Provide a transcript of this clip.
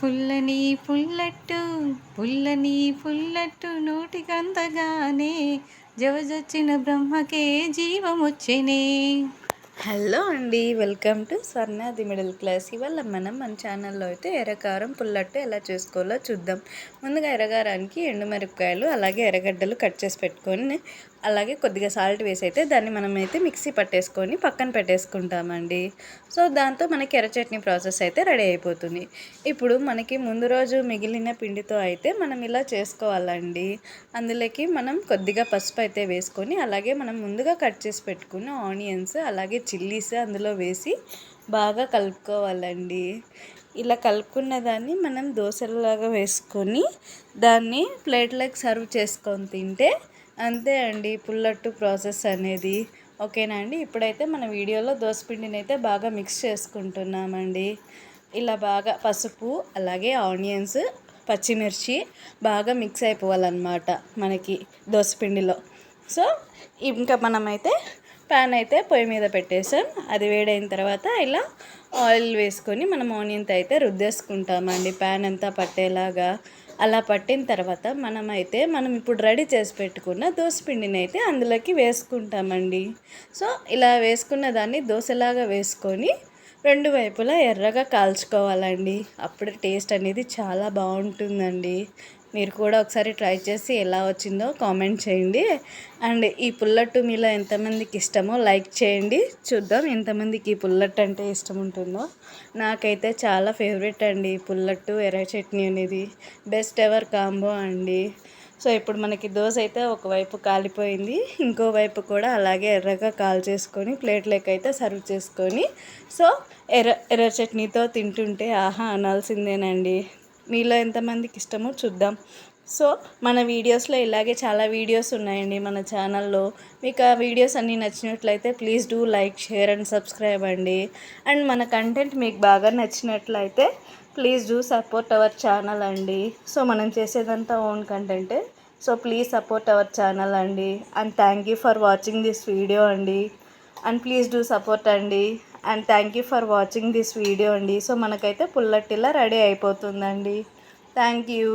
పుల్లని పుల్లట్టు పుల్లని పుల్లట్టు నోటికందగానే జవజొచ్చిన బ్రహ్మకే జీవమొచ్చెనే. హలో అండి, welcome to Swarna the middle class. ఇవాళ మనం మన ఛానల్లో అయితే ఎర్రకారం పుల్లట్టు ఎలా చేసుకోవాలో చూద్దాం. ముందుగా ఎర్రగారానికి ఎండుమిరపకాయలు అలాగే ఎర్రగడ్డలు కట్ చేసి పెట్టుకొని, అలాగే కొద్దిగా సాల్ట్ వేసి అయితే దాన్ని మనమైతే మిక్సీ పట్టేసుకొని పక్కన పెట్టేసుకుంటామండి. సో దాంతో మనకి ఎర్ర చట్నీ ప్రాసెస్ అయితే రెడీ అయిపోతుంది. ఇప్పుడు మనకి ముందు రోజు మిగిలిన పిండితో అయితే మనం ఇలా చేసుకోవాలండి. అందులోకి మనం కొద్దిగా పసుపు అయితే వేసుకొని, అలాగే మనం ముందుగా కట్ చేసి పెట్టుకున్న ఆనియన్స్ అలాగే చిల్లీస్ అందులో వేసి బాగా కలుపుకోవాలండి. ఇలా కలుపుకున్న దాన్ని మనం దోశలాగా వేసుకొని దాన్ని ప్లేట్లకు సర్వ్ చేసుకొని తింటే అంతే అండి పుల్లట్టు ప్రాసెస్ అనేది. ఓకేనా అండి. ఇప్పుడైతే మన వీడియోలో దోసపిండిని అయితే బాగా మిక్స్ చేసుకుంటున్నామండి. ఇలా బాగా పసుపు అలాగే ఆనియన్స్ పచ్చిమిర్చి బాగా మిక్స్ అయిపోవాలన్నమాట మనకి దోసపిండిలో. సో ఇంకా మనమైతే ప్యాన్ అయితే పొయ్యి మీద పెట్టేసాం. అది వేడైన తర్వాత ఇలా ఆయిల్ వేసుకొని మనం ఆనియన్తో అయితే రుద్దేసుకుంటామండి ప్యాన్ అంతా పట్టేలాగా. అలా పట్టిన తర్వాత మనం ఇప్పుడు రెడీ చేసి పెట్టుకున్న దోసపిండిని అయితే అందులోకి వేసుకుంటామండి. సో ఇలా వేసుకున్న దాన్ని దోశలాగా వేసుకొని రెండు వైపులా ఎర్రగా కాల్చుకోవాలండి. అప్పుడు టేస్ట్ అనేది చాలా బాగుంటుందండి. మీరు కూడా ఒకసారి ట్రై చేసి ఎలా వచ్చిందో కామెంట్ చేయండి. అండ్ ఈ పుల్లట్టు మీలో ఎంతమందికి ఇష్టమో లైక్ చేయండి. చూద్దాం ఎంతమందికి ఈ పుల్లట్టు అంటే ఇష్టం ఉంటుందో. నాకైతే చాలా ఫేవరెట్ అండి పుల్లట్టు ఎర్ర చట్నీ అనేది. బెస్ట్ ఎవర్ కాంబో అండి. సో ఇప్పుడు మనకి దోశ అయితే ఒకవైపు కాలిపోయింది, ఇంకోవైపు కూడా అలాగే ఎర్రగా కాల్చేసుకొని ప్లేట్లోకి అయితే సర్వ్ చేసుకొని సో ఎర్ర చట్నీతో తింటుంటే ఆహా అనాల్సిందేనండి. మీలో ఎంతమందికి ఇష్టమో చూద్దాం. సో మన వీడియోస్లో ఇలాగే చాలా వీడియోస్ ఉన్నాయండి మన ఛానల్లో. మీకు ఆ వీడియోస్ అన్నీ నచ్చినట్లయితే please do like share and subscribe అండి. అండ్ మన కంటెంట్ మీకు బాగా నచ్చినట్లయితే please do support our channel అండి. సో మనం చేసేదంతా ఓన్ కంటెంటే. So please support our channel అండి. And thank you for watching this video అండి. అండ్ ప్లీజ్ డూ సపోర్ట్ అండి. And thank you for watching this video అండి. సో మనకైతే పుల్లట్టిలా రెడీ అయిపోతుందండి. Thank you.